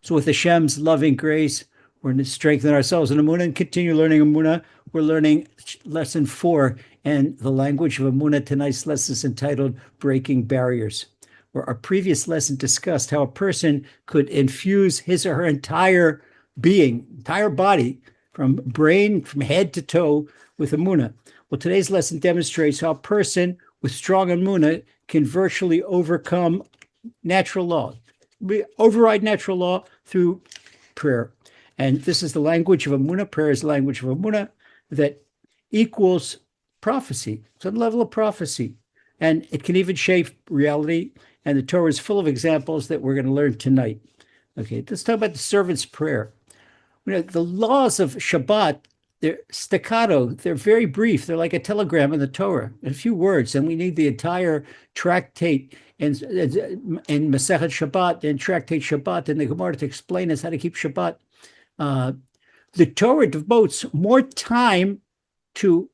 So with Hashem's loving grace, we're going to strengthen ourselves in Emuna and continue learning Emuna. We're learning lesson 4, and the language of Emuna. Tonight's lesson is entitled Breaking Barriers, where our previous lesson discussed how a person could infuse his or her entire being, entire body, from brain, from head to toe, with Emuna. Well, today's lesson demonstrates how a person with strong Emuna can virtually overcome natural law, override natural law through prayer. And this is the language of Emuna. Prayer is the language of Emuna that equals prophecy. It's a level of prophecy. And it can even shape reality. And the Torah is full of examples that we're going to learn tonight. Okay, let's talk about the servant's prayer. The laws of Shabbat, they're staccato. They're very brief. They're like a telegram in the Torah, a few words. And we need the entire tractate in Masechet Shabbat and tractate Shabbat and the Gemara to explain us how to keep Shabbat. The Torah devotes more time to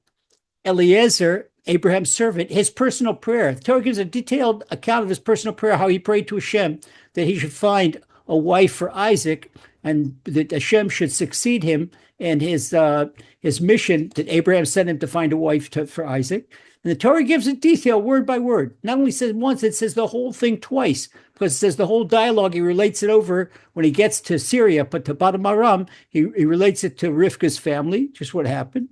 Eliezer, Abraham's servant, his personal prayer. The Torah gives a detailed account of his personal prayer, how he prayed to Hashem that he should find a wife for Isaac and that Hashem should succeed him in his mission that Abraham sent him to find a wife for Isaac. And the Torah gives it detail, word by word. Not only says once, it says the whole thing twice, because it says the whole dialogue. He relates it over when he gets to Syria, but to Padam Aram, he relates it to Rivka's family, just what happened.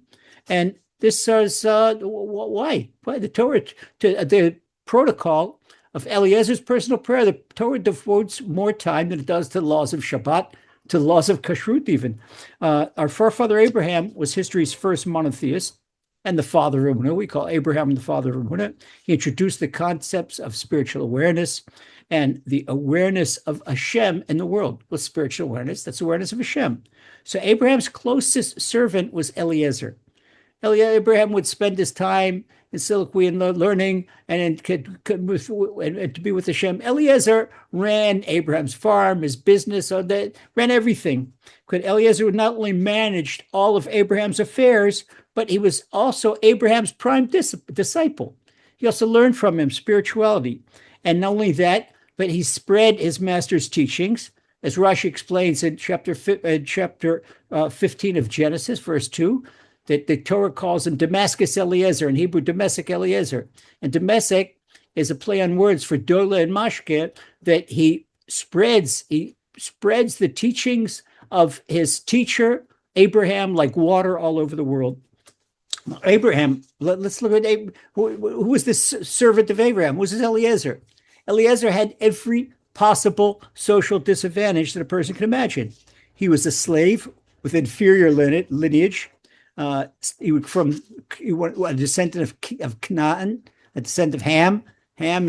And this says, why? Why the Torah, to the protocol of Eliezer's personal prayer, the Torah devotes more time than it does to the laws of Shabbat, to the laws of Kashrut even. Our forefather Abraham was history's first monotheist and the father of Emuna. We call Abraham the father of Emuna. He introduced the concepts of spiritual awareness and the awareness of Hashem in the world. What's spiritual awareness? That's awareness of Hashem. So Abraham's closest servant was Eliezer. Abraham would spend his time in soliloquy and learning and to be with Hashem. Eliezer ran Abraham's farm, his business, ran everything. Eliezer would not only managed all of Abraham's affairs, but he was also Abraham's prime disciple. He also learned from him spirituality. And not only that, but he spread his master's teachings, as Rashi explains in chapter 15 of Genesis, verse 2, that the Torah calls him Damascus Eliezer, in Hebrew, Damascus Eliezer. And Damascus is a play on words for Dola and Mashke, that he spreads the teachings of his teacher, Abraham, like water all over the world. Abraham, let's look at who was this servant of Abraham? Who was this Eliezer? Eliezer had every possible social disadvantage that a person can imagine. He was a slave with inferior lineage. He was a descendant of Canaan, a descendant of Ham. Ham,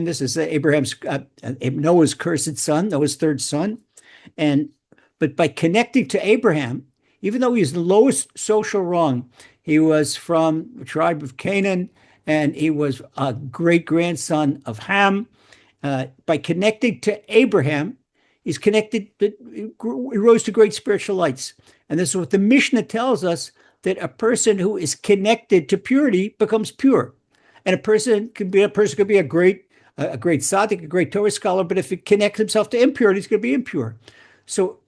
this is Abraham's Noah's cursed son, Noah's third son. But by connecting to Abraham, even though he was the lowest social rung, he was from the tribe of Canaan, and he was a great-grandson of Ham. By connecting to Abraham, he rose to great spiritual lights. And this is what the Mishnah tells us, that a person who is connected to purity becomes pure. And a person could be a great tzaddik, a great Torah scholar, but if he connects himself to impurity, he's going to be impure. So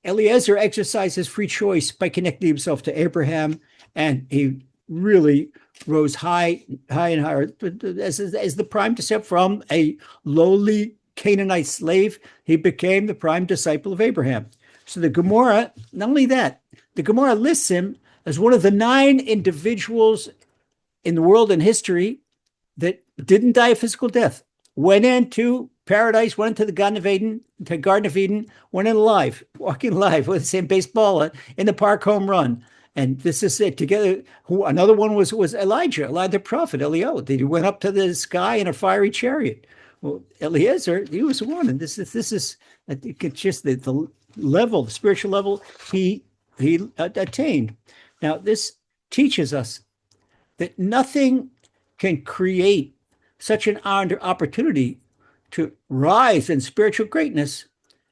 Eliezer exercised his free choice by connecting himself to Abraham, and he really rose high and higher as the prime descent from a lowly Canaanite slave. He became the prime disciple of Abraham. So the Gemara, not only that, the Gemara lists him as one of the 9 individuals in the world in history that didn't die a physical death, went into paradise, went into the Garden of Eden, went in alive, walking alive with the same baseball in the park home run. And this is it together. Another one was Elijah the prophet, Eliyahu. He went up to the sky in a fiery chariot. Well, Eliezer, he was one. And this is I think it's just the level, the spiritual level he attained. Now, this teaches us that nothing can create such an opportunity to rise in spiritual greatness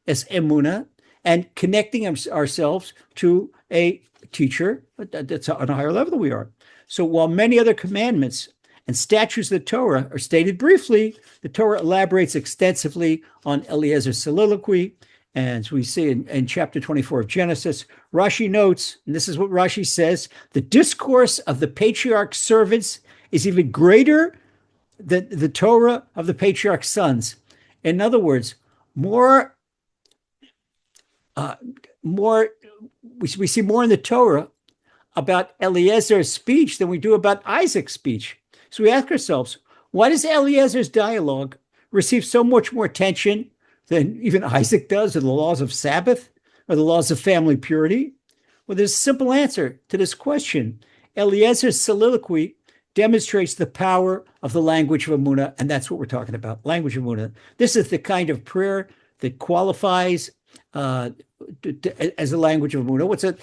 as Emuna and connecting ourselves to a teacher that's on a higher level than we are. So while many other commandments and statutes of the Torah are stated briefly, the Torah elaborates extensively on Eliezer's soliloquy And so we see in chapter 24 of Genesis, Rashi notes, and this is what Rashi says, the discourse of the patriarch's servants is even greater than the Torah of the patriarch's sons. In other words, more, uh, more, we see more in the Torah about Eliezer's speech than we do about Isaac's speech. So we ask ourselves, why does Eliezer's dialogue receive so much more attention than even Isaac does, or the laws of Sabbath, or the laws of family purity? Well, there's a simple answer to this question. Eliezer's soliloquy demonstrates the power of the language of Emuna, and that's what we're talking about, language of Emuna. This is the kind of prayer that qualifies as a language of Emuna.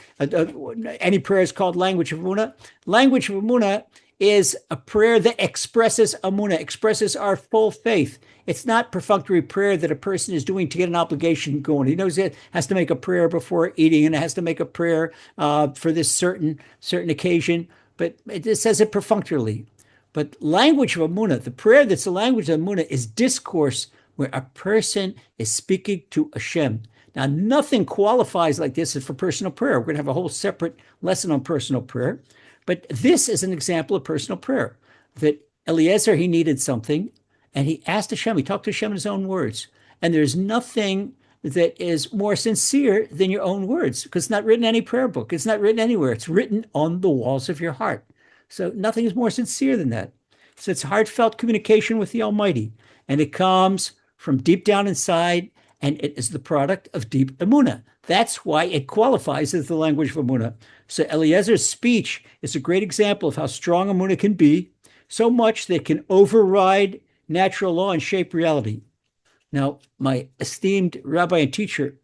Any prayer is called language of Emuna. Language of Emuna is a prayer that expresses Emuna, expresses our full faith. It's not perfunctory prayer that a person is doing to get an obligation going. He knows it has to make a prayer before eating, and it has to make a prayer for this certain occasion, but it says it perfunctorily. But language of Emuna, the prayer that's the language of Emuna, is discourse where a person is speaking to Hashem. Now, nothing qualifies like this for personal prayer. We're going to have a whole separate lesson on personal prayer. But this is an example of personal prayer, that Eliezer, he needed something, and he asked Hashem, he talked to Hashem in his own words. And there's nothing that is more sincere than your own words, because it's not written in any prayer book. It's not written anywhere. It's written on the walls of your heart. So nothing is more sincere than that. So it's heartfelt communication with the Almighty, and it comes from deep down inside, and it is the product of deep Emuna. That's why it qualifies as the language of Emuna. So Eliezer's speech is a great example of how strong Emuna can be, so much that it can override natural law and shape reality. Now, my esteemed rabbi and teacher,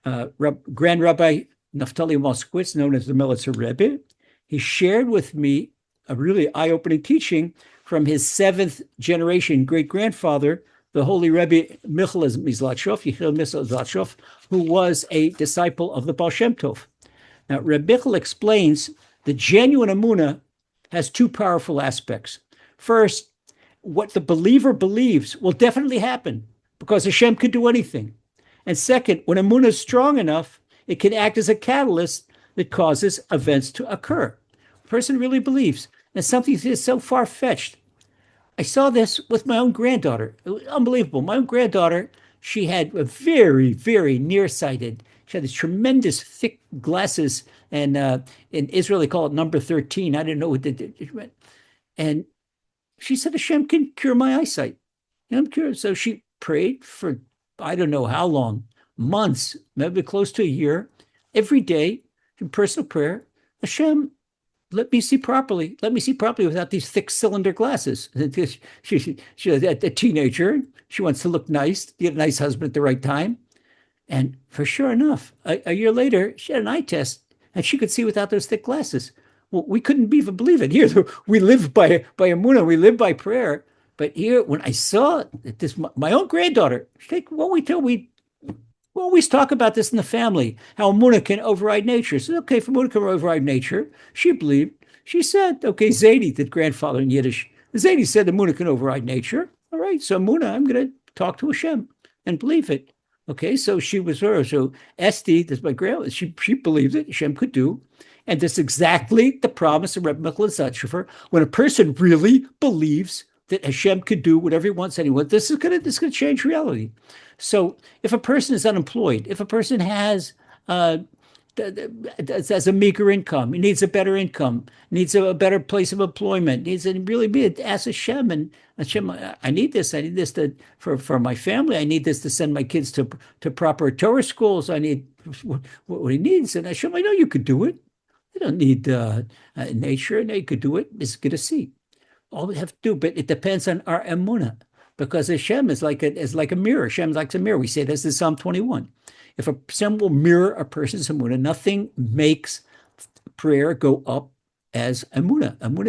Grand Rabbi Naftali Moskowitz, known as the Melitzer Rebbe, he shared with me a really eye-opening teaching from his seventh generation great-grandfather, the Holy Rebbe Michal Mizlatshov, who was a disciple of the Baal Shem Tov. Now, Reb Michal explains the genuine Emuna has two powerful aspects. First, what the believer believes will definitely happen because Hashem can do anything. And second, when Emuna is strong enough, it can act as a catalyst that causes events to occur. A person really believes. And something that is so far-fetched. I saw this with my own granddaughter. It was unbelievable. My own granddaughter, she had a very, very nearsighted. She had these tremendous thick glasses, and in Israel they call it number 13. I didn't know what it meant. And she said, Hashem can cure my eyesight. And I'm curious. So she prayed for, I don't know how long, months, maybe close to a year, every day in personal prayer. Hashem, let me see properly. Let me see properly without these thick cylinder glasses. She's a teenager. She wants to look nice, get a nice husband at the right time. And for sure enough, a year later, she had an eye test, and she could see without those thick glasses. Well, we couldn't even believe it. Here, we live by Emuna, we live by prayer. But here, when I saw this, my own granddaughter, we always talk about this in the family, how Emuna can override nature. So, okay, if Emuna can override nature, she believed. She said, okay, Zaidi, the grandfather in Yiddish, Zaidi said Emuna can override nature. All right, so Emuna, I'm going to talk to Hashem and believe it. Okay, so she was her. So Esti, that's my grandmother, she believed it, Hashem could do. And that's exactly the promise of Rebbe Michal Zatzhofer. When a person really believes that Hashem could do whatever he wants anyway, this is going to change reality. So if a person is unemployed, if a person has a meager income, he needs a better income, needs a better place of employment, needs to really ask Hashem, and Hashem, I need this for my family. I need this to send my kids to proper Torah schools. I need what he needs. And Hashem, I know you could do it. You don't need nature. I know you could do it. It's good to see. All we have to do, but it depends on our Emuna. Because Hashem is like a mirror. Hashem is like a mirror. We say this in Psalm 21. If Hashem will mirror a person's Emuna, nothing makes prayer go up as Emuna. Emuna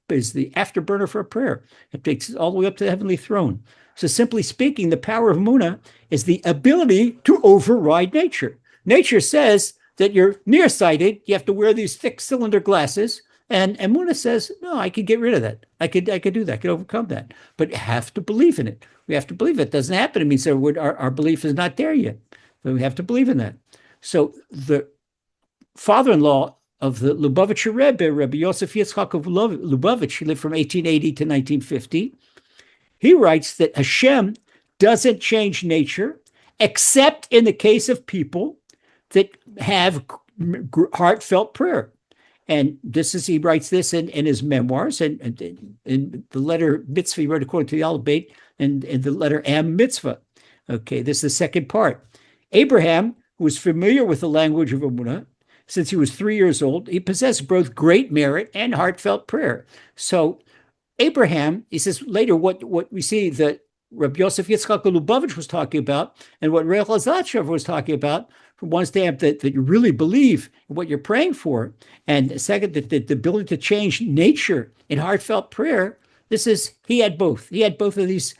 is the afterburner for a prayer. It takes it all the way up to the heavenly throne. So simply speaking, the power of Emuna is the ability to override nature. Nature says that you're nearsighted. You have to wear these thick cylinder glasses. And Emuna says, no, I could get rid of that. I could do that. I could overcome that. But you have to believe in it. We have to believe it. It doesn't happen. It means our belief is not there yet. Then we have to believe in that. So the father-in-law of the Lubavitcher Rebbe, Rebbe Yosef Yitzchak of Lubavitch, he lived from 1880 to 1950. He writes that Hashem doesn't change nature, except in the case of people that have heartfelt prayer. And this is, he writes this in his memoirs, and in the letter mitzvah, he wrote according to the Aleph, and in the letter Am mitzvah. Okay, this is the second part. Abraham, who was familiar with the language of Emuna, since he was 3 years old, he possessed both great merit and heartfelt prayer. So Abraham, he says later, what we see that Rabbi Yosef Yitzchak Lubavitch was talking about, and what Rechel Zatshev was talking about, from one stamp that you really believe in what you're praying for, and second, that the ability to change nature in heartfelt prayer. He had both. He had both of these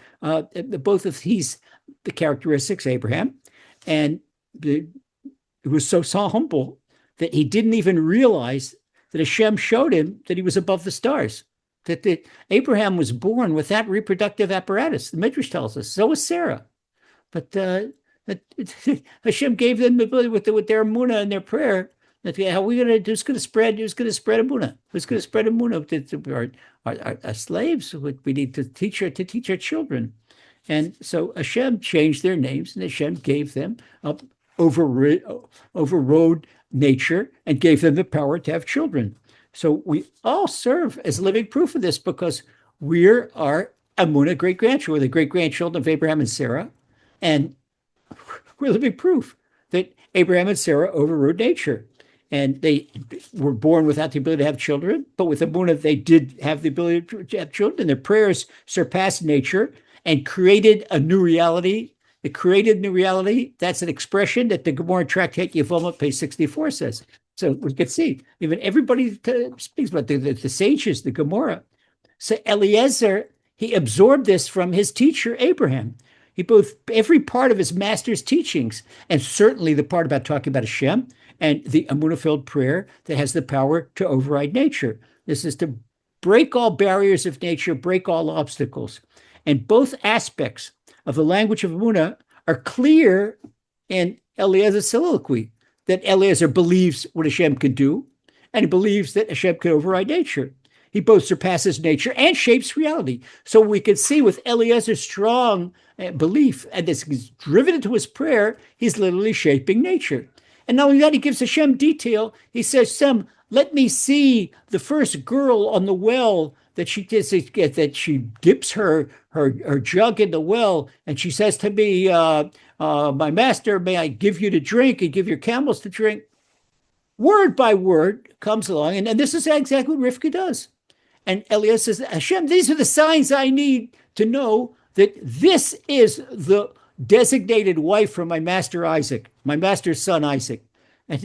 the characteristics, Abraham, and he was so humble that he didn't even realize that Hashem showed him that he was above the stars. That Abraham was born without reproductive apparatus. The Midrash tells us. So was Sarah. But Hashem gave them the ability with their Emuna and their prayer. That how are we going to do? Who's going to spread Emuna? Who's going to spread Emuna? Our slaves. We need to teach our children. And so Hashem changed their names, and Hashem gave them up, overrode nature, and gave them the power to have children. So we all serve as living proof of this, because we're our Emuna great-grandchildren. We're the great-grandchildren of Abraham and Sarah, and we're living proof that Abraham and Sarah overrode nature. And they were born without the ability to have children, but with Emuna, they did have the ability to have children. Their prayers surpassed nature and created a new reality. It created new reality. That's an expression that the Gemara Tractate Yevamot, page 64 says. So we could see, even everybody speaks about the sages, the Gemara. So Eliezer, he absorbed this from his teacher, Abraham. Every part of his master's teachings, and certainly the part about talking about Hashem and the Emuna-filled prayer that has the power to override nature. This is to break all barriers of nature, break all obstacles. And both aspects of the language of Emuna are clear in Eliezer's soliloquy, that Eliezer believes what Hashem can do, and he believes that Hashem can override nature. He both surpasses nature and shapes reality. So we can see with Eliezer's strong belief, and this is driven into his prayer, he's literally shaping nature. And not only that, he gives Hashem detail. He says, Hashem, let me see the first girl on the well that she dips her jug in the well, and she says to me, my master, may I give you to drink and give your camels to drink? Word by word comes along, and this is exactly what Rivka does. And Eliezer says, Hashem, these are the signs I need to know that this is the designated wife for my master Isaac, my master's son Isaac. And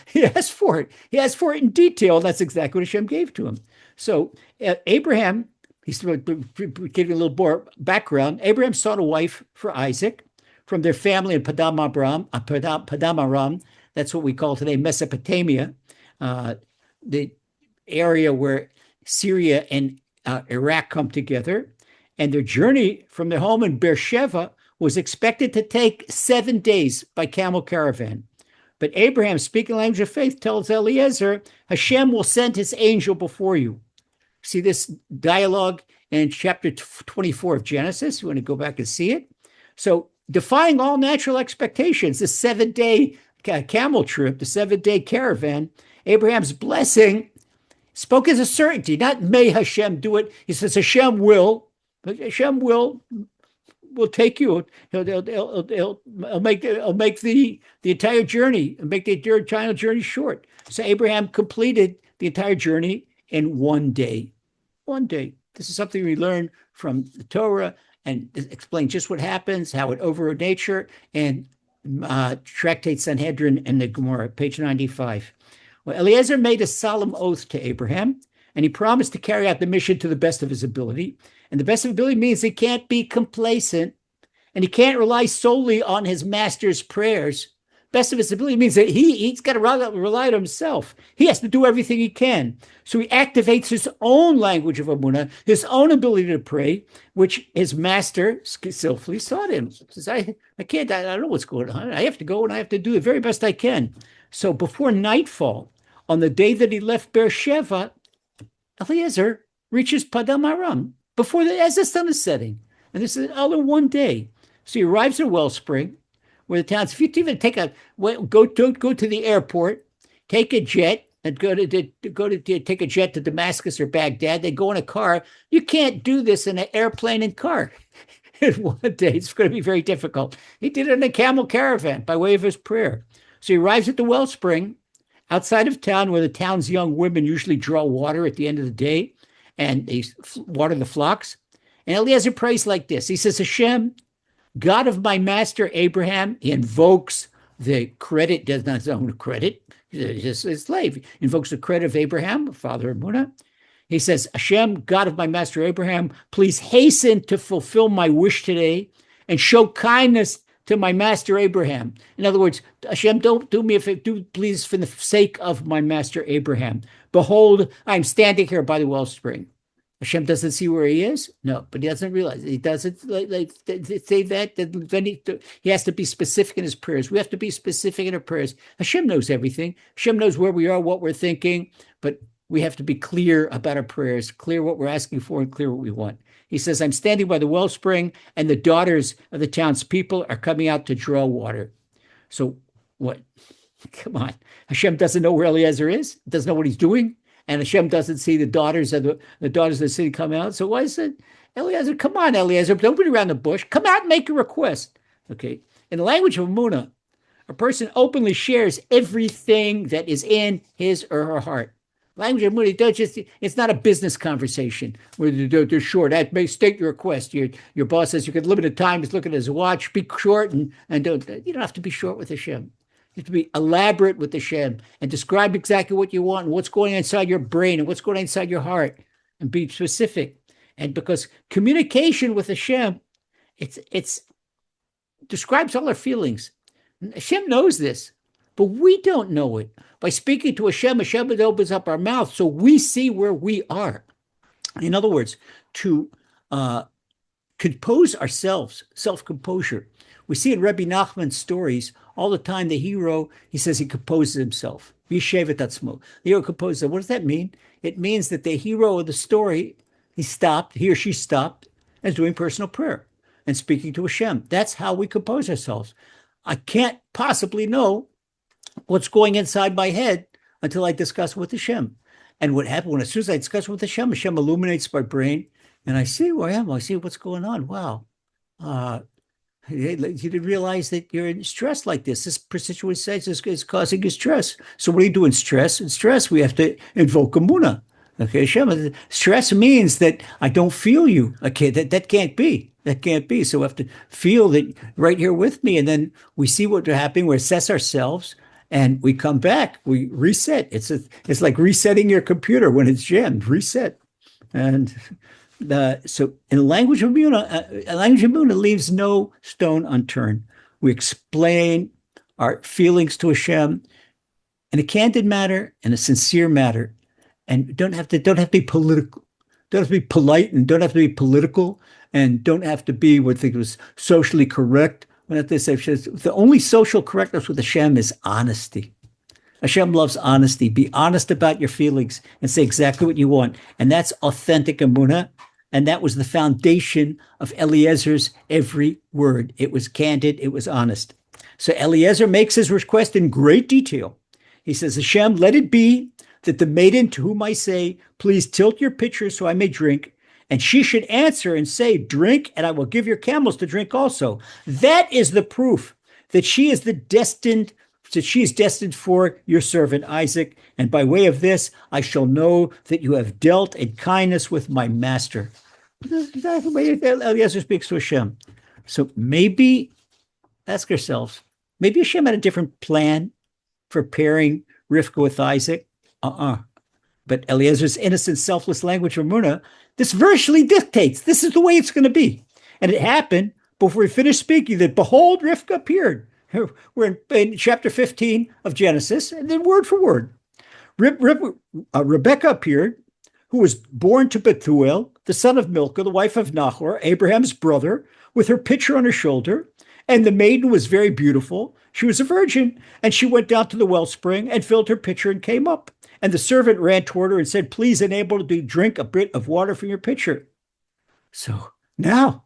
he asked for it. He asked for it in detail, and that's exactly what Hashem gave to him. So Abraham, he's giving a little more background. Abraham sought a wife for Isaac from their family in Padam Aram. That's what we call today Mesopotamia, the area where Syria and Iraq come together. And their journey from their home in Beersheba was expected to take 7 days by camel caravan. But Abraham, speaking the language of faith, tells Eliezer, Hashem will send his angel before you. See this dialogue in chapter 24 of Genesis? You want to go back and see it? So defying all natural expectations, the 7-day camel trip, the 7-day caravan, Abraham's blessing spoke as a certainty, not may Hashem do it. He says Hashem will, but Hashem will take you. He'll make the entire journey, make the entire journey short. So Abraham completed the entire journey in 1 day. 1 day. This is something we learn from the Torah, and explain just what happens, how it overrode nature, and Tractate Sanhedrin and the Gemara, page 95. Well, Eliezer made a solemn oath to Abraham, and he promised to carry out the mission to the best of his ability. And the best of ability means he can't be complacent, and he can't rely solely on his master's prayers, best of his ability means that he's got to rely on himself. He has to do everything he can. So he activates his own language of Emuna, his own ability to pray, which his master skillfully taught him. He says, I can't, I don't know what's going on. I have to go and I have to do the very best I can. So before nightfall, on the day that he left Beersheba, Eliezer reaches Padam Aram as the sun is setting. And this is all in one day. So he arrives at a wellspring where the towns, if you even take go to the airport, take a jet and take a jet to Damascus or Baghdad, they go in a car. You can't do this in an airplane and car. In one day, it's going to be very difficult. He did it in a camel caravan by way of his prayer. So he arrives at the wellspring outside of town where the town's young women usually draw water at the end of the day and they water the flocks. And Eliezer prays like this. He says, Hashem, God of my master Abraham, he invokes the credit, does not his own credit, he's just a slave. He invokes the credit of Abraham, father Emuna. He says, Hashem, God of my master Abraham, please hasten to fulfill my wish today and show kindness to my master Abraham. In other words, Hashem, don't do me a favor, do please for the sake of my master Abraham. Behold, I'm standing here by the wellspring. Hashem doesn't see where he is? No, but he doesn't realize it. He doesn't say that. Then he has to be specific in his prayers. We have to be specific in our prayers. Hashem knows everything. Hashem knows where we are, what we're thinking, but we have to be clear about our prayers, clear what we're asking for and clear what we want. He says, I'm standing by the wellspring and the daughters of the townspeople are coming out to draw water. So what? Come on. Hashem doesn't know where Eliezer is, doesn't know what he's doing. And Hashem doesn't see the daughters of the city come out. So why is it, Eliezer, come on, Eliezer, don't be around the bush. Come out and make a request. Okay. In the language of Emuna, a person openly shares everything that is in his or her heart. Language of Emuna, it's not a business conversation where they're short. That may state your request. Your boss says you can limit the time. He's looking at his watch. Be short and don't. You don't have to be short with Hashem. You have to be elaborate with Hashem and describe exactly what you want and what's going on inside your brain and what's going on inside your heart and be specific. And because communication with Hashem, it's describes all our feelings. Hashem knows this, but we don't know it. By speaking to Hashem, Hashem opens up our mouth so we see where we are. In other words, to compose ourselves, self-composure. We see in Rebbe Nachman's stories all the time, the hero, he says he composes himself. Yeshevet atzmo. The hero composes. What does that mean? It means that the hero of the story, he or she stopped and is doing personal prayer and speaking to Hashem. That's how we compose ourselves. I can't possibly know what's going inside my head until I discuss with Hashem. And what happened as soon as I discuss with Hashem, Hashem illuminates my brain and I see where I am. I see what's going on. Wow. You didn't realize that you're in stress like this. This situation is causing you stress. So what do you do in stress? In stress, we have to invoke Emuna. Okay, Hashem, stress means that I don't feel you. Okay, that can't be. That can't be. So we have to feel that right here with me. And then we see what's happening. We assess ourselves and we come back. We reset. It's like resetting your computer when it's jammed. Reset. And so in the language of Emuna leaves no stone unturned. We explain our feelings to Hashem in a candid manner, in a sincere manner, and don't have to be political, don't have to be polite, and don't have to be political, and don't have to be what I think was socially correct. The only social correctness with Hashem is honesty. Hashem loves honesty. Be honest about your feelings and say exactly what you want. And that's authentic Emuna. And that was the foundation of Eliezer's every word. It was candid. It was honest. So Eliezer makes his request in great detail. He says, Hashem, let it be that the maiden to whom I say, please tilt your pitcher so I may drink, and she should answer and say, drink, and I will give your camels to drink also. That is the proof that she is destined for your servant Isaac. And by way of this, I shall know that you have dealt in kindness with my master. That's the way Eliezer speaks to Hashem. So maybe, ask ourselves, maybe Hashem had a different plan for pairing Rivka with Isaac. But Eliezer's innocent, selfless language of Emuna, this virtually dictates this is the way it's going to be. And it happened before he finished speaking that behold, Rivka appeared. We're in chapter 15 of Genesis, and then word for word. Rebecca appeared, who was born to Bethuel, the son of Milcah, the wife of Nahor, Abraham's brother, with her pitcher on her shoulder. And the maiden was very beautiful. She was a virgin, and she went down to the wellspring and filled her pitcher and came up. And the servant ran toward her and said, "Please enable me to drink a bit of water from your pitcher." So now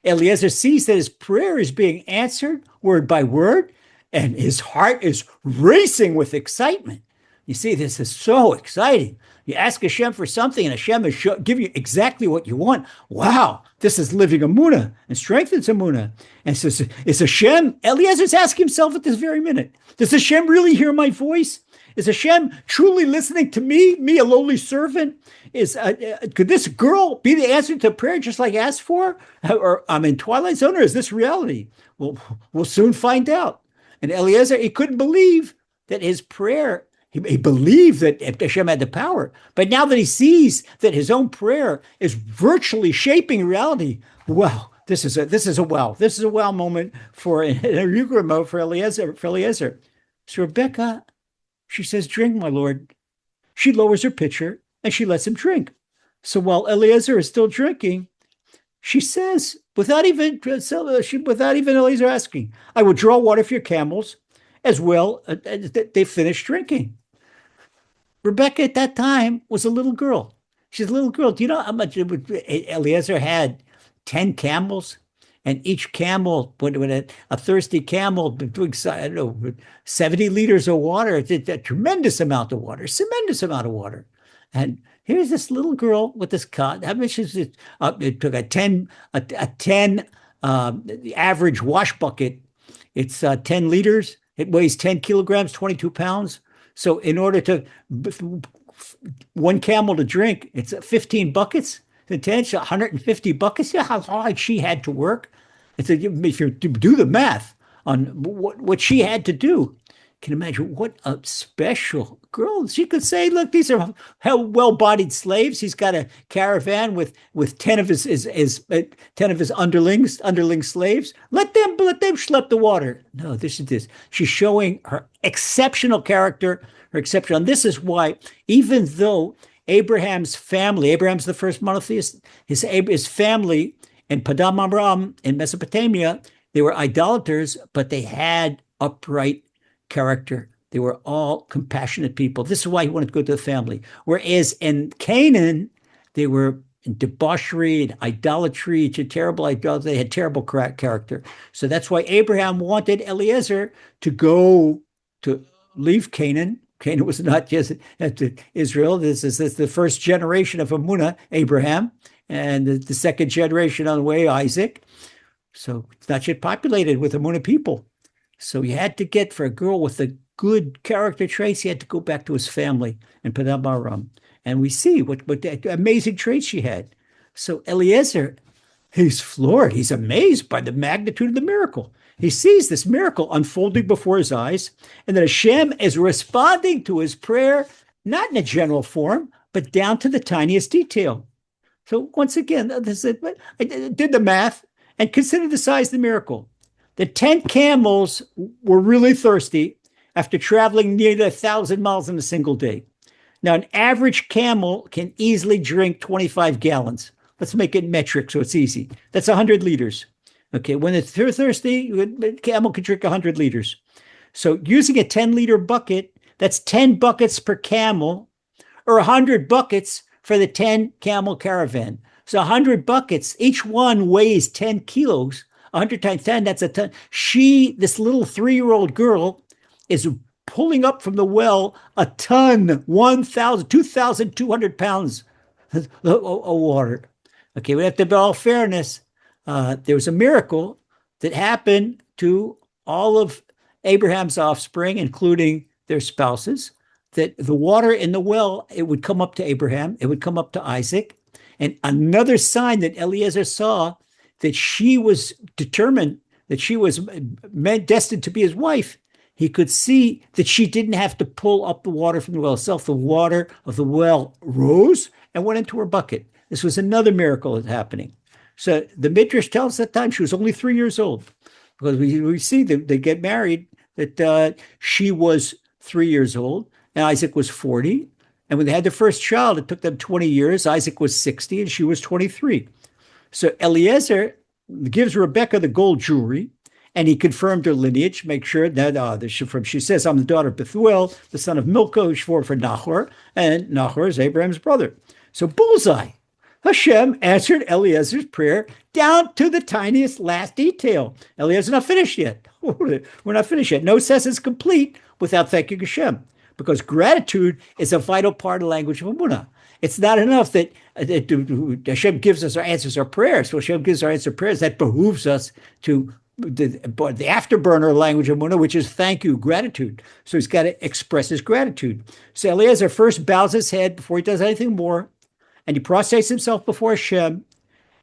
Eliezer sees that his prayer is being answered word by word, and his heart is racing with excitement. You see, this is so exciting. You ask Hashem for something, and Hashem is give you exactly what you want. Wow, this is living Emuna and strengthens Emuna. And so, is Hashem, Eliezer's asking himself at this very minute, does Hashem really hear my voice? Is Hashem truly listening to me, a lowly servant? Could this girl be the answer to prayer just like I asked for? Or I'm in Twilight Zone, or is this reality? Well, we'll soon find out. And Eliezer, he couldn't believe that his prayer, he believed that Hashem had the power. But now that he sees that his own prayer is virtually shaping reality, wow, this is a wow. This is a wow moment for a Yugra mode for Eliezer. So Rebecca, she says, "Drink, my lord." She lowers her pitcher and she lets him drink. So while Eliezer is still drinking, she says, without even Eliezer asking, "I will draw water for your camels as well." They finished drinking. Rebecca at that time was a little girl. She's a little girl. Do you know how much Eliezer had? 10 camels. And each camel, when a thirsty camel drinks, 70 liters of water, it's a tremendous amount of water, And here's this little girl with this cot. How much is it? It took a 10 average wash bucket. It's 10 liters. It weighs 10 kilograms, 22 pounds. So in order to one camel to drink, it's 15 buckets. The 10, 150 buckets. Yeah, how hard she had to work. If you do the math on what she had to do, you can imagine what a special girl. She could say, "Look, these are well-bodied slaves. He's got a caravan with 10 of his underling slaves. Let them schlep the water." No, this is this. She's showing her exceptional character, her exceptional. And this is why, even though Abraham's the first monotheist, his family in Padam Aram in Mesopotamia, they were idolaters, but they had upright character. They were all compassionate people. This is why he wanted to go to the family. Whereas in Canaan, they were in debauchery and idolatry, terrible idolatry. They had terrible character. So that's why Abraham wanted Eliezer to leave Canaan. Canaan was not just Israel. This is the first generation of Emuna, Abraham, and the second generation on the way, Isaac. So it's not yet populated with Emuna people. So you had to get, for a girl with the good character traits, he had to go back to his family in Padam Aram. And we see what amazing traits she had. So Eliezer, he's floored. He's amazed by the magnitude of the miracle. He sees this miracle unfolding before his eyes, and that Hashem is responding to his prayer, not in a general form, but down to the tiniest detail. So once again, I did the math and consider the size of the miracle. The 10 camels were really thirsty after traveling nearly 1,000 miles in a single day. Now, an average camel can easily drink 25 gallons. Let's make it metric so it's easy. That's 100 liters. Okay, when it's thirsty, a camel can drink 100 liters. So using a 10-liter bucket, that's 10 buckets per camel, or 100 buckets for the 10 camel caravan. So 100 buckets, each one weighs 10 kilos. 100 times 10, that's a ton. This little 3-year-old girl, is pulling up from the well a ton, 2,200 pounds of water. Okay, we have to, be all fairness, there was a miracle that happened to all of Abraham's offspring, including their spouses, that the water in the well, it would come up to Abraham, it would come up to Isaac. And another sign that Eliezer saw, that she was determined, that she was destined to be his wife, he could see that she didn't have to pull up the water from the well itself. The water of the well rose and went into her bucket. This was another miracle that's happening. So the Midrash tells that time she was only 3 years old. because we see that they get married, that she was 3 years old and Isaac was 40. And when they had their first child, it took them 20 years. Isaac was 60 and she was 23. So Eliezer gives Rebecca the gold jewelry, and he confirmed her lineage, make sure that she says, I'm the daughter of Bethuel, the son of Milcah, who swore for Nahor, and Nahor is Abraham's brother. So bullseye. Hashem answered Eliezer's prayer down to the tiniest last detail. Eliezer's not finished yet. We're not finished yet. No says it's complete without thanking Hashem, because gratitude is a vital part of the language of Emunah. It's not enough that Hashem gives us our answers, our prayers. So Hashem gives our answer prayers. That behooves us to the afterburner language of Emunah, which is thank you, gratitude. So he's got to express his gratitude. So Eliezer first bows his head before he does anything more, and he prostrates himself before Hashem.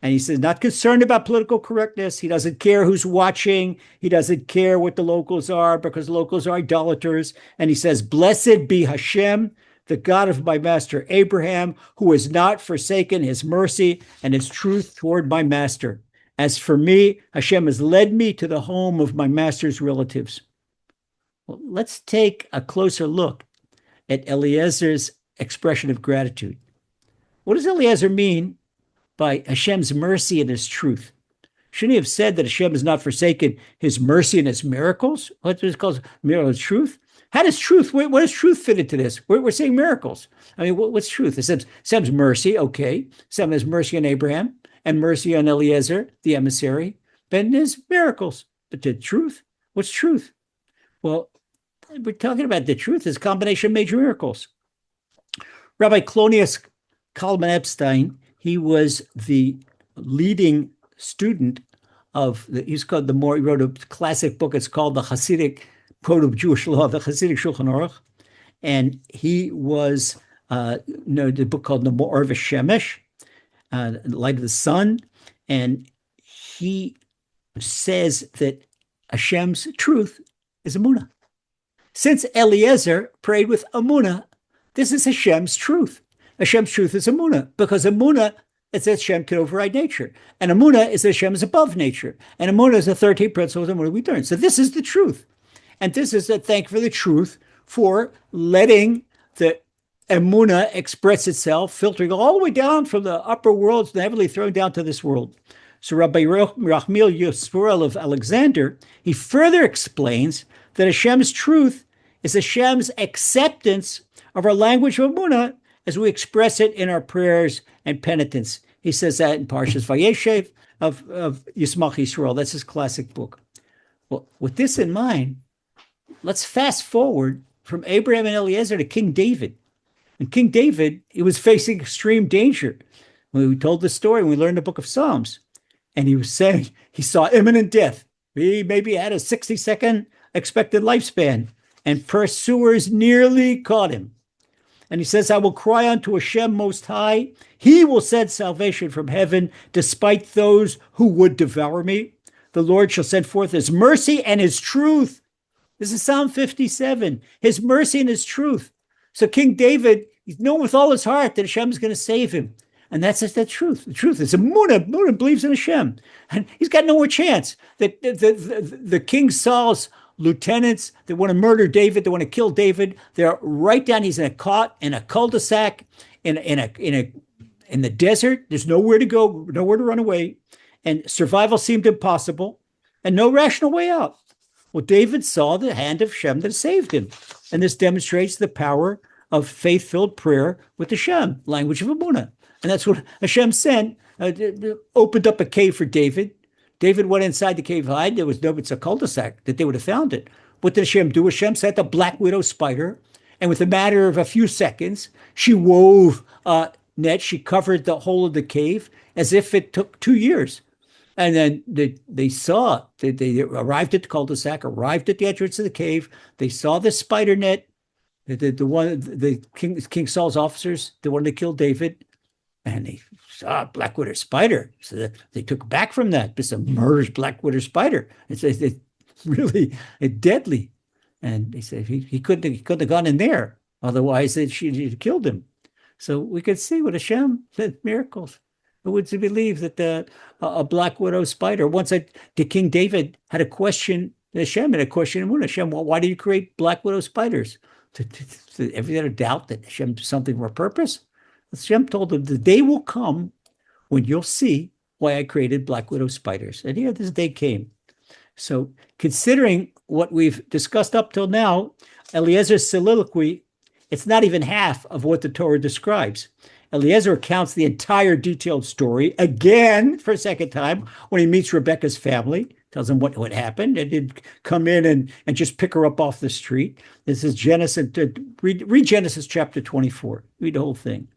And he says, not concerned about political correctness. He doesn't care who's watching. He doesn't care what the locals are, because locals are idolaters. And he says, blessed be Hashem, the God of my master Abraham, who has not forsaken his mercy and his truth toward my master. As for me, Hashem has led me to the home of my master's relatives. Well, let's take a closer look at Eliezer's expression of gratitude. What does Eliezer mean by Hashem's mercy and his truth? Shouldn't he have said that Hashem has not forsaken his mercy and his miracles? What is called miracle truth? How does truth, what does truth fit into this? We're saying miracles. I mean, what's truth? Hashem's mercy, okay. Hashem has mercy on Abraham and mercy on Eliezer, the emissary. But there's miracles. But the truth, what's truth? Well, we're talking about the truth is a combination of major miracles. Rabbi Clonius Kalman Epstein, he was the leading student of he wrote a classic book. It's called the Hasidic Code of Jewish Law, the Hasidic Shulchan Aruch. And he was, the book called the Me'or V'Shemesh, Light of the Sun. And he says that Hashem's truth is Emunah. Since Eliezer prayed with Emunah, this is Hashem's truth. Hashem's truth is Emunah, because Emunah is that Hashem can override nature. And Emunah is that Hashem is above nature. And Emunah is the 13th principle of Emunah we learn. So this is the truth. And this is a thank for the truth for letting the Emuna express itself, filtering all the way down from the upper worlds and heavily thrown down to this world. So Rabbi Rachmiel Yisrael of Alexander, he further explains that Hashem's truth is Hashem's acceptance of our language of Emuna as we express it in our prayers and penitence. He says that in Parshas Vayeshev of Yismach Yisrael. That's his classic book. Well, with this in mind, let's fast forward from Abraham and Eliezer to King David. And King David, he was facing extreme danger. We told the story when we learned the book of Psalms. And he was saying he saw imminent death. He maybe had a 60-second expected lifespan. And pursuers nearly caught him. And he says, I will cry unto Hashem Most High. He will send salvation from heaven despite those who would devour me. The Lord shall send forth his mercy and his truth. This is Psalm 57, his mercy and his truth. So King David, he's known with all his heart that Hashem is going to save him. And that's just the truth. The truth is Emunah believes in Hashem. And he's got no more chance. The King Saul's lieutenants that want to murder David, they want to kill David, they're right down. He's caught in a cul-de-sac in the desert. There's nowhere to go, nowhere to run away. And survival seemed impossible and no rational way out. Well, David saw the hand of Hashem that saved him. And this demonstrates the power of faith-filled prayer with Hashem, language of Emunah. And that's what Hashem sent, opened up a cave for David. David went inside the cave, hide. There was no, it's a cul-de-sac that they would have found it. What did Hashem do? Hashem sent a black widow spider. And with a matter of a few seconds, she wove a net. She covered the whole of the cave as if it took 2 years. And then they saw, they arrived at the cul-de-sac, arrived at the entrance of the cave. They saw the spider net, King Saul's officers, the one that killed David, and they saw a black widow spider. So they took back from that. It's a murderous black widow spider. It's really deadly. And they said he couldn't have gone in there. Otherwise, she'd killed him. So we could see what Hashem did, miracles. Who would believe that a black widow spider? Once the King David had a question, Hashem had a question, Hashem, well, why do you create black widow spiders? To every doubt that Hashem did something for a purpose? Hashem told him, the day will come when you'll see why I created black widow spiders. And here this day came. So considering what we've discussed up till now, Eliezer's soliloquy, it's not even half of what the Torah describes. Eliezer recounts the entire detailed story again for a second time when he meets Rebecca's family, tells them what happened, and did come in and just pick her up off the street. This is Genesis. Read Genesis chapter 24. Read the whole thing.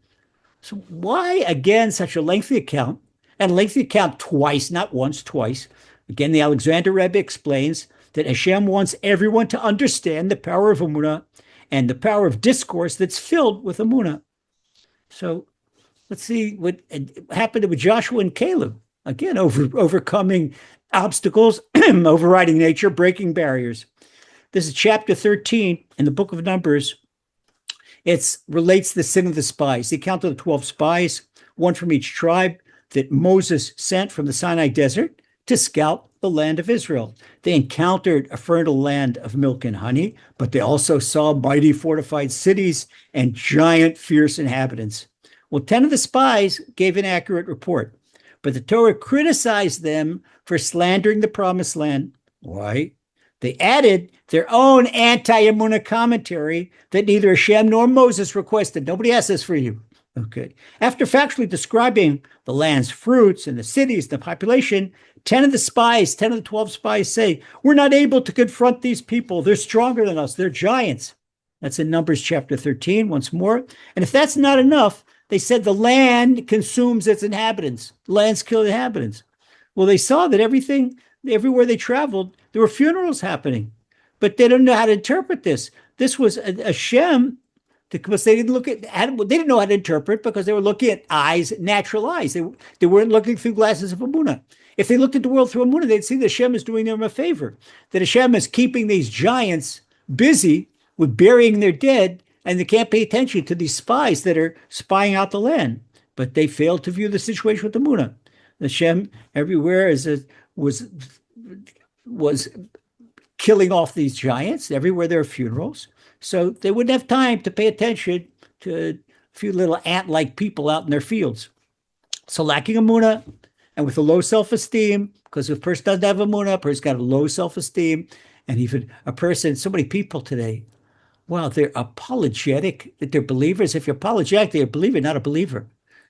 So why, again, such a lengthy account? And lengthy account twice, not once, twice. Again, the Alexander Rebbe explains that Hashem wants everyone to understand the power of Emuna and the power of discourse that's filled with Emuna. So let's see what happened with Joshua and Caleb. Again, overcoming obstacles, overriding nature, breaking barriers. This is chapter 13 in the book of Numbers. It relates the sin of the spies, the account of the 12 spies, one from each tribe that Moses sent from the Sinai desert to scout the land of Israel. They encountered a fertile land of milk and honey, but they also saw mighty fortified cities and giant, fierce inhabitants. Well, 10 of the spies gave an accurate report, but the Torah criticized them for slandering the promised land. Why? They added their own anti-Emuna commentary that neither Hashem nor Moses requested. Nobody asked this for you. Okay. After factually describing the land's fruits and the cities, the population, 10 of the 12 spies say, we're not able to confront these people. They're stronger than us. They're giants. That's in Numbers chapter 13 once more. And if that's not enough, they said the land consumes its inhabitants. Lands kill inhabitants. Well, they saw that everywhere they traveled, there were funerals happening. But they don't know how to interpret this. This was Hashem, because they didn't know how to interpret because they were looking at natural eyes. They weren't looking through glasses of Emuna. If they looked at the world through Emuna, they'd see that Hashem is doing them a favor, that Hashem is keeping these giants busy with burying their dead, and they can't pay attention to these spies that are spying out the land. But they failed to view the situation with Emuna. Hashem everywhere was killing off these giants. Everywhere there are funerals. So they wouldn't have time to pay attention to a few little ant-like people out in their fields. So lacking Emuna and with a low self-esteem, because if a person doesn't have Emuna, a person's got a low self-esteem, and even so many people today, wow, they're apologetic that they're believers. If you're apologetic, they're a believer, not a believer.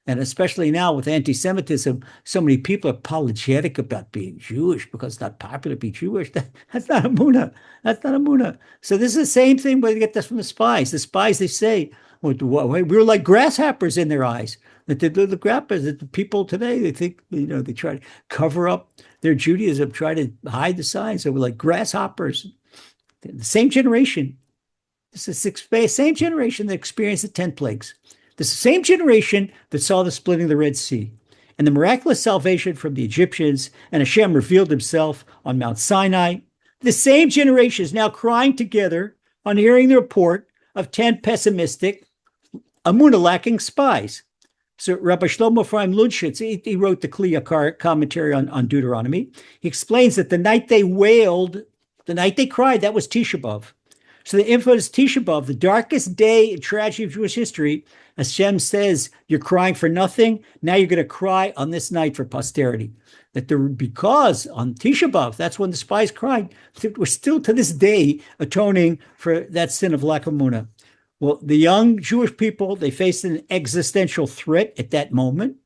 And especially now with anti-Semitism, so many people are apologetic about being Jewish because it's not popular to be Jewish. That's not Emuna. That's not Emuna. So this is the same thing, but they get this from the spies. The spies, they say, we're like grasshoppers in their eyes. That the people today, they think, they try to cover up their Judaism, try to hide the signs. So we're like grasshoppers. The same generation. This is the same generation that experienced the 10 plagues. This is the same generation that saw the splitting of the Red Sea and the miraculous salvation from the Egyptians, and Hashem revealed himself on Mount Sinai. The same generation is now crying together on hearing the report of 10 pessimistic, Emuna-lacking spies. So Rabbi Shlomo Ephraim Lundschitz, he wrote the Kli commentary on Deuteronomy. He explains that the night they wailed, the night they cried, that was Tisha B'Av. So the infamous Tisha B'Av, the darkest day in tragedy of Jewish history, Hashem says, you're crying for nothing. Now you're going to cry on this night for posterity. Because on Tisha B'Av, that's when the spies cried, we're still to this day atoning for that sin of lack of Emunah. Well, the young Jewish people, they faced an existential threat at that moment.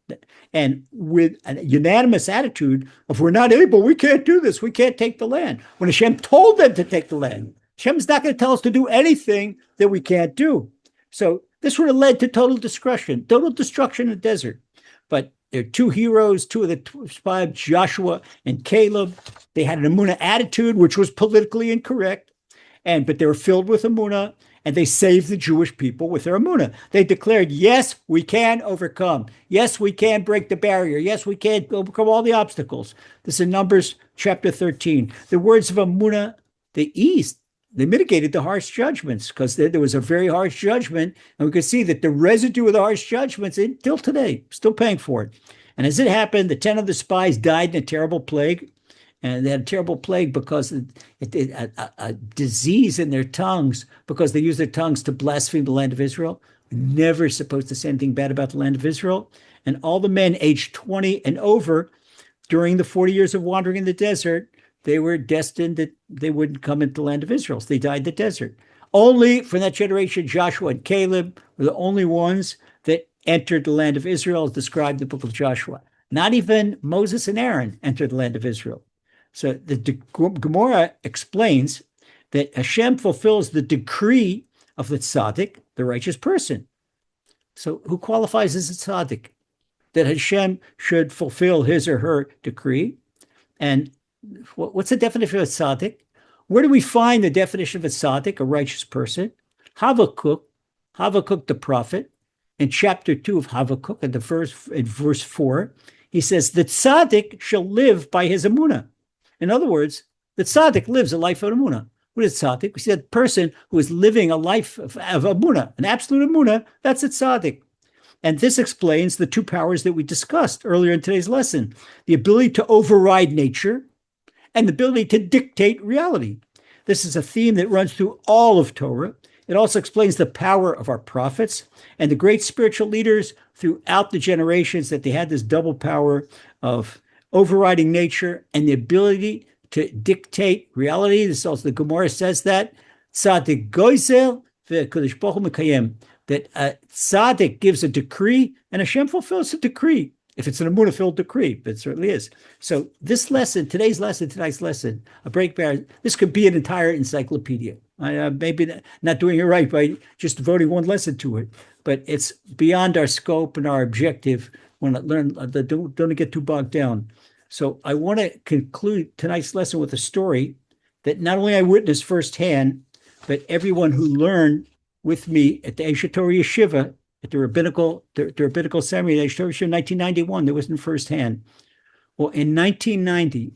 And with a unanimous attitude of, we're not able, we can't do this, we can't take the land. When Hashem told them to take the land, Hashem's not going to tell us to do anything that we can't do. So this would have led to total destruction in the desert. But there are two heroes, two of the spies, Joshua and Caleb. They had an Emuna attitude, which was politically incorrect, but they were filled with Emuna, and they saved the Jewish people with their Emuna. They declared, yes, we can overcome. Yes, we can break the barrier. Yes, we can overcome all the obstacles. This is in Numbers chapter 13. The words of Emuna, they mitigated the harsh judgments, because there was a very harsh judgment, and we could see that the residue of the harsh judgments until today, still paying for it. And as it happened, the 10 of the spies died in a terrible plague. And they had a terrible plague because a disease in their tongues, because they used their tongues to blaspheme the land of Israel. Never supposed to say anything bad about the land of Israel. And all the men aged 20 and over during the 40 years of wandering in the desert, they were destined that they wouldn't come into the land of Israel. So they died in the desert. Only from that generation, Joshua and Caleb were the only ones that entered the land of Israel, as described in the book of Joshua. Not even Moses and Aaron entered the land of Israel. So the Gemara explains that Hashem fulfills the decree of the tzaddik, the righteous person. So who qualifies as a tzaddik? That Hashem should fulfill his or her decree. And what's the definition of a tzaddik? Where do we find the definition of a tzaddik, a righteous person? Habakkuk the prophet, in chapter 2 of Habakkuk, in verse 4, he says, the tzaddik shall live by his Emuna. In other words, the tzaddik lives a life of Emuna. What is tzaddik? We see that person who is living a life of Emuna, an absolute Emuna, that's a tzaddik. And this explains the two powers that we discussed earlier in today's lesson, the ability to override nature and the ability to dictate reality. This is a theme that runs through all of Torah. It also explains the power of our prophets and the great spiritual leaders throughout the generations, that they had this double power of overriding nature and the ability to dictate reality. This also, the Gemara says that tzaddik goizel ve'kadosh baruch hu mekayem, that a tzaddik gives a decree and Hashem fulfills the decree. If it's an Emuna-filled decree, but it certainly is. So this lesson, tonight's lesson, a break barrier, this could be an entire encyclopedia. I maybe not doing it right by just devoting one lesson to it, but it's beyond our scope and our objective. When I learn, don't get too bogged down. So I want to conclude tonight's lesson with a story that not only I witnessed firsthand, but everyone who learned with me at the Aish Torah Yeshiva, at the rabbinical seminary, the Aish Torah Yeshiva in 1991, that wasn't firsthand. Well, in 1990,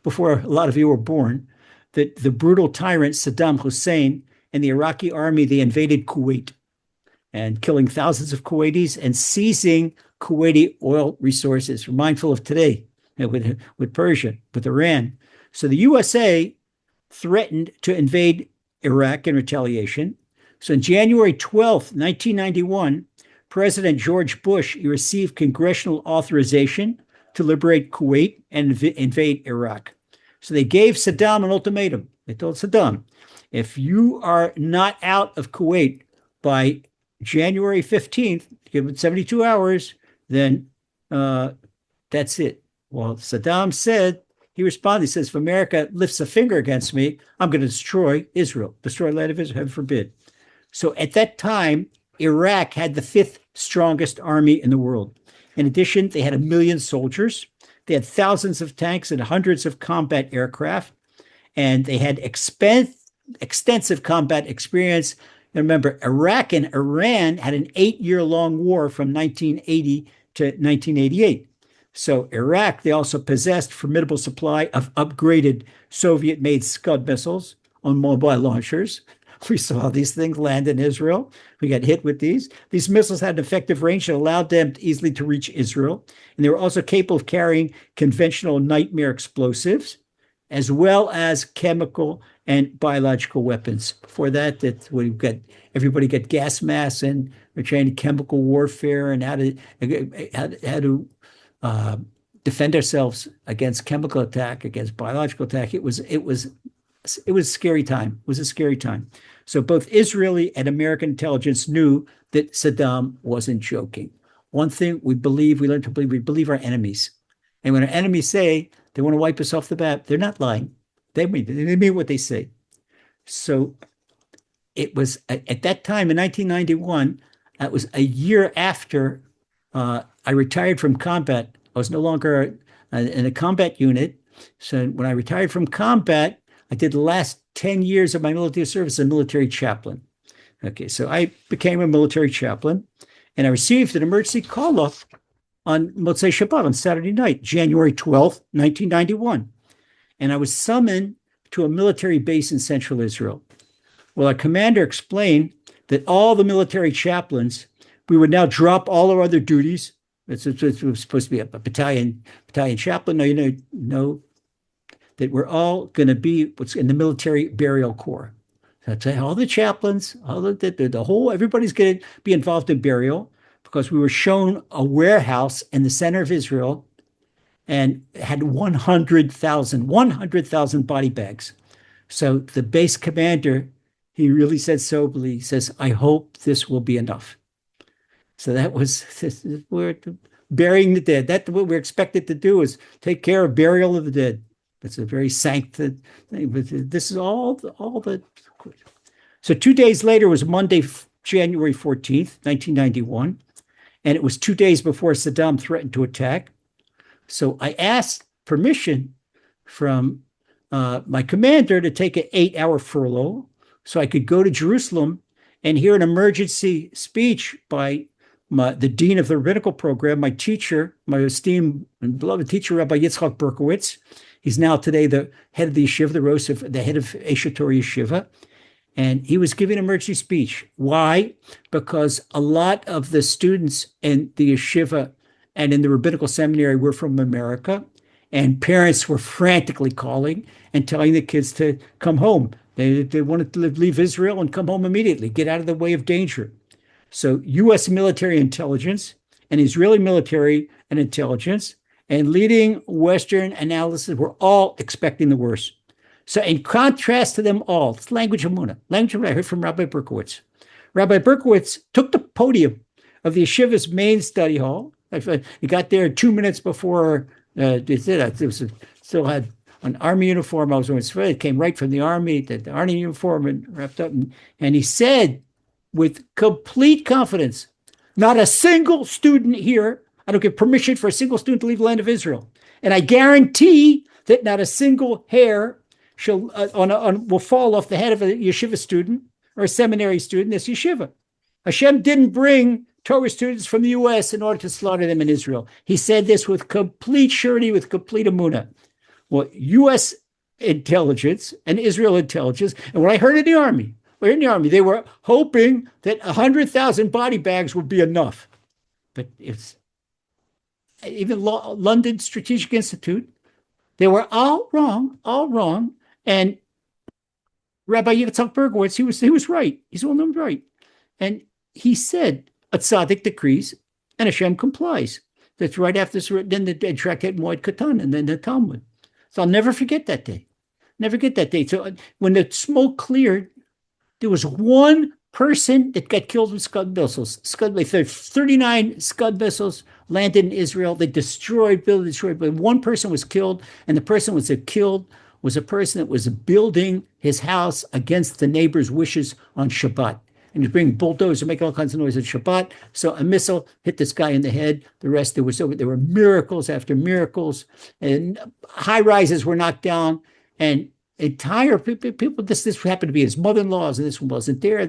before a lot of you were born, that the brutal tyrant Saddam Hussein and the Iraqi army, they invaded Kuwait and killing thousands of Kuwaitis and seizing Kuwaiti oil resources. We're mindful of today with Persia, with Iran. So the USA threatened to invade Iraq in retaliation. So on January 12th, 1991, President George Bush received congressional authorization to liberate Kuwait and invade Iraq. So they gave Saddam an ultimatum. They told Saddam, if you are not out of Kuwait by January 15th, give it 72 hours, then that's it. Well, Saddam said, he responded, he says, if America lifts a finger against me, I'm going to destroy Israel, destroy the land of Israel, heaven forbid. So at that time, Iraq had the fifth strongest army in the world. In addition, they had 1 million soldiers. They had thousands of tanks and hundreds of combat aircraft. And they had extensive combat experience. And remember, Iraq and Iran had an 8-year-long war from 1980 to 1988. So Iraq, they also possessed formidable supply of upgraded Soviet-made Scud missiles on mobile launchers. We saw these things land in Israel. We got hit with these. These missiles had an effective range that allowed them easily to reach Israel. And they were also capable of carrying conventional nightmare explosives, as well as chemical and biological weapons. Before that, we've got everybody got gas masks, and we're training chemical warfare and how to defend ourselves against chemical attack, against biological attack. It was a scary time. It was a scary time. So both Israeli and American intelligence knew that Saddam wasn't joking. One thing we learned to believe, we believe our enemies. And when our enemies say they want to wipe us off the map, they're not lying. They mean what they say. So it was at that time in 1991, that was a year after I retired from combat. I was no longer in a combat unit. So when I retired from combat, I did the last 10 years of my military service as a military chaplain. Okay, so I became a military chaplain, and I received an emergency call-off on Motzei Shabbat, on Saturday night, January 12th, 1991. And I was summoned to a military base in central Israel. Well, our commander explained that all the military chaplains We would now drop all our other duties. It was supposed to be a battalion chaplain. No, no, that we're all going to be what's in the military burial corps. That's all the chaplains, all the whole, everybody's going to be involved in burial because we were shown a warehouse in the center of Israel and had 100,000 body bags. So the base commander, he really said soberly, he says, I hope this will be enough. So that was, we're burying the dead. That's what we're expected to do, is take care of burial of the dead. It's a very sanctified thing, but this is all the. So 2 days later was Monday, January 14th, 1991, and it was 2 days before Saddam threatened to attack. So I asked permission from my commander to take an 8-hour furlough so I could go to Jerusalem and hear an emergency speech by the dean of the rabbinical program, my teacher, my esteemed and beloved teacher, Rabbi Yitzchak Berkowitz. He's now today the head of the yeshiva, the head of Eshet Torah Yeshiva. And he was giving an emergency speech. Why? Because a lot of the students in the yeshiva and in the rabbinical seminary were from America, and parents were frantically calling and telling the kids to come home. They wanted to leave Israel and come home immediately, get out of the way of danger. So U.S. military intelligence and Israeli military and intelligence and leading Western analysis were all expecting the worst. So in contrast to them all, it's language of Emuna. Language of Emuna, I heard from Rabbi Berkowitz. Rabbi Berkowitz took the podium of the yeshiva's main study hall. He got there 2 minutes before still had an army uniform. I was wearing it came right from the army, the army uniform and wrapped up. And he said with complete confidence, not a single student here, I don't give permission for a single student to leave the land of Israel. And I guarantee that not a single hair will fall off the head of a yeshiva student or a seminary student in this yeshiva. Hashem didn't bring Torah students from the U.S. in order to slaughter them in Israel. He said this with complete surety, with complete Emuna. Well, U.S. intelligence and Israel intelligence, and what I heard in the army, they were hoping that 100,000 body bags would be enough. But it's even London Strategic Institute, they were all wrong. And Rabbi Yitzchak Berkowitz, he was right. He's well known right. And he said, a tzaddik decrees and Hashem complies. That's right after this written in the Traket Moed Katan and then the Talmud. So I'll never forget that day. Never forget that day. So when the smoke cleared, there was one person that got killed with Scud missiles. 39 Scud missiles landed in Israel. They destroyed, but one person was killed, and the person was killed was a person that was building his house against the neighbor's wishes on Shabbat. And he's bringing bulldozers, making all kinds of noise on Shabbat. So a missile hit this guy in the head. The rest, there were miracles after miracles, and high rises were knocked down, and entire people. This happened to be his mother-in-law's, and this one wasn't there.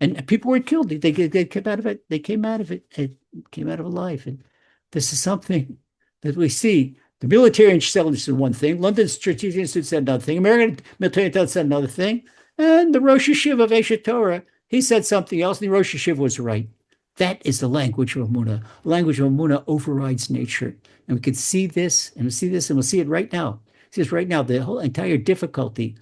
And people were killed. They came out of it. They came out of it. It came out of alive. And this is something that we see. The military intelligence said one thing. London Strategic Institute said another thing. American military intelligence said another thing. And the Rosh Hashiva of Eshet Torah, he said something else, and the Rosh Hashiva was right. That is the language of Emuna. The language of Emuna overrides nature. And we can see this, and we'll see it right now. See this right now. The whole entire difficulty.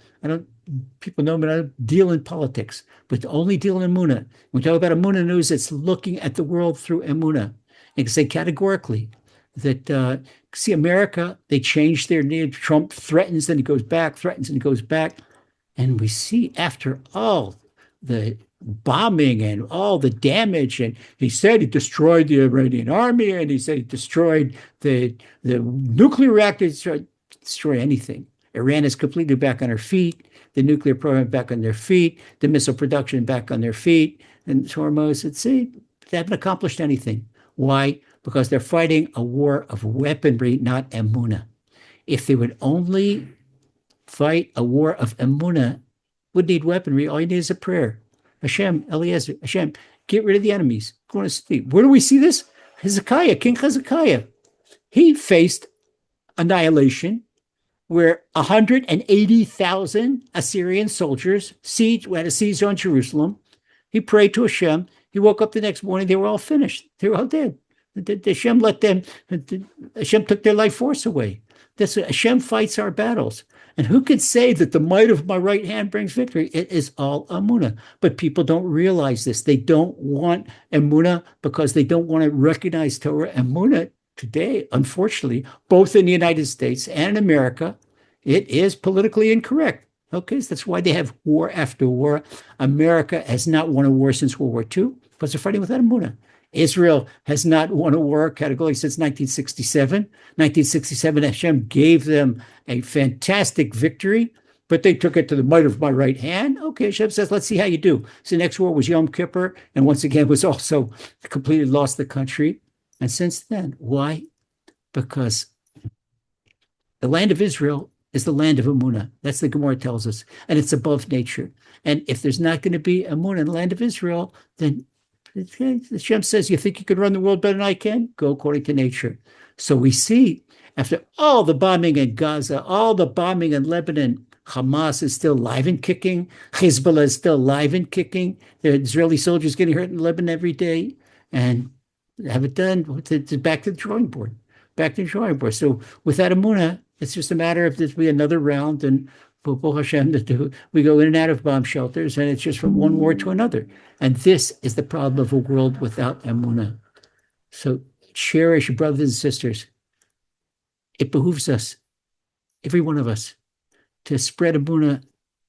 People know me, I don't deal in politics, but only deal in Emuna. When we talk about Emuna news, it's looking at the world through Emuna. And can say categorically that, see, America, they changed their name. Trump threatens, then he goes back, threatens, and he goes back. And we see after all the bombing and all the damage, and he said he destroyed the Iranian army, and he said he destroyed the nuclear reactors, destroy anything. Iran is completely back on her feet, the nuclear program back on their feet, the missile production back on their feet, and Hormuz, they haven't accomplished anything. Why? Because they're fighting a war of weaponry, not Emuna. If they would only fight a war of Emuna, would need weaponry, all you need is a prayer. Hashem, Eliezer, Hashem, get rid of the enemies. Go to sleep. Where do we see this? Hezekiah, King Hezekiah. He faced annihilation where 180,000 Assyrian soldiers had a siege on Jerusalem. He prayed to Hashem. He woke up the next morning, they were all finished. They were all dead. Hashem let them, Hashem took their life force away. Hashem fights our battles. And who could say that the might of my right hand brings victory? It is all Emuna. But people don't realize this. They don't want Emuna because they don't want to recognize Torah. Emuna today, unfortunately, both in the United States and America, it is politically incorrect. Okay, so that's why they have war after war. America has not won a war since World War II because they're fighting without Emuna. Israel has not won a war categorically since 1967. 1967, Hashem gave them a fantastic victory, but they took it to the might of my right hand. Okay, Hashem says, let's see how you do. So the next war was Yom Kippur, and once again was also completely lost the country. And since then, why? Because the land of Israel is the land of Emuna. That's the Gemara tells us, and it's above nature. And if there's not going to be Emuna in the land of Israel, then Hashem says, you think you could run the world better than I can? Go according to nature. So we see, after all the bombing in Gaza, all the bombing in Lebanon, Hamas is still alive and kicking. Hezbollah is still alive and kicking. The Israeli soldiers getting hurt in Lebanon every day. And have it done, back to the drawing board. Back to the drawing board. So without Emuna, it's just a matter of this be another round, and Hashem, we go in and out of bomb shelters, and it's just from one war to another. And this is the problem of a world without Emuna. So cherish, brothers and sisters. It behooves us, every one of us, to spread Emuna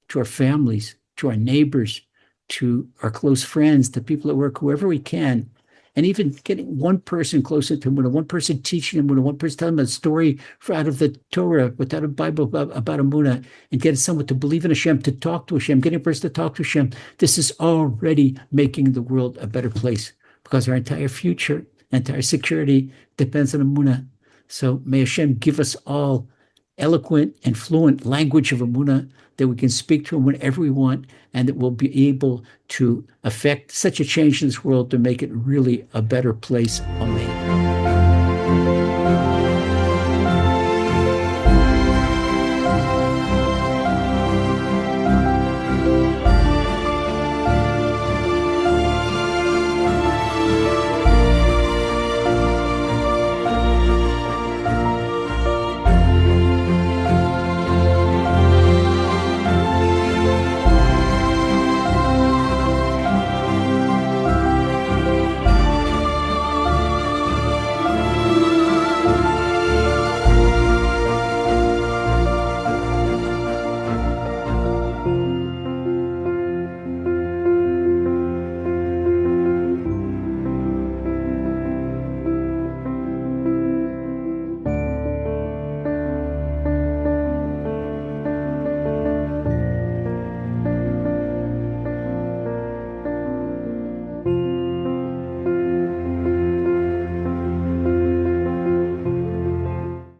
to our families, to our neighbors, to our close friends, to people at work, whoever we can. And even getting one person closer to Emuna, one person teaching Emuna, one person telling them a story out of the Torah, without a Bible about Emuna, and getting someone to believe in Hashem, to talk to Hashem, getting a person to talk to Hashem. This is already making the world a better place because our entire future, entire security depends on Emuna. So may Hashem give us all eloquent and fluent language of Emuna that we can speak to Him whenever we want, and that we'll be able to affect such a change in this world to make it really a better place. Amen.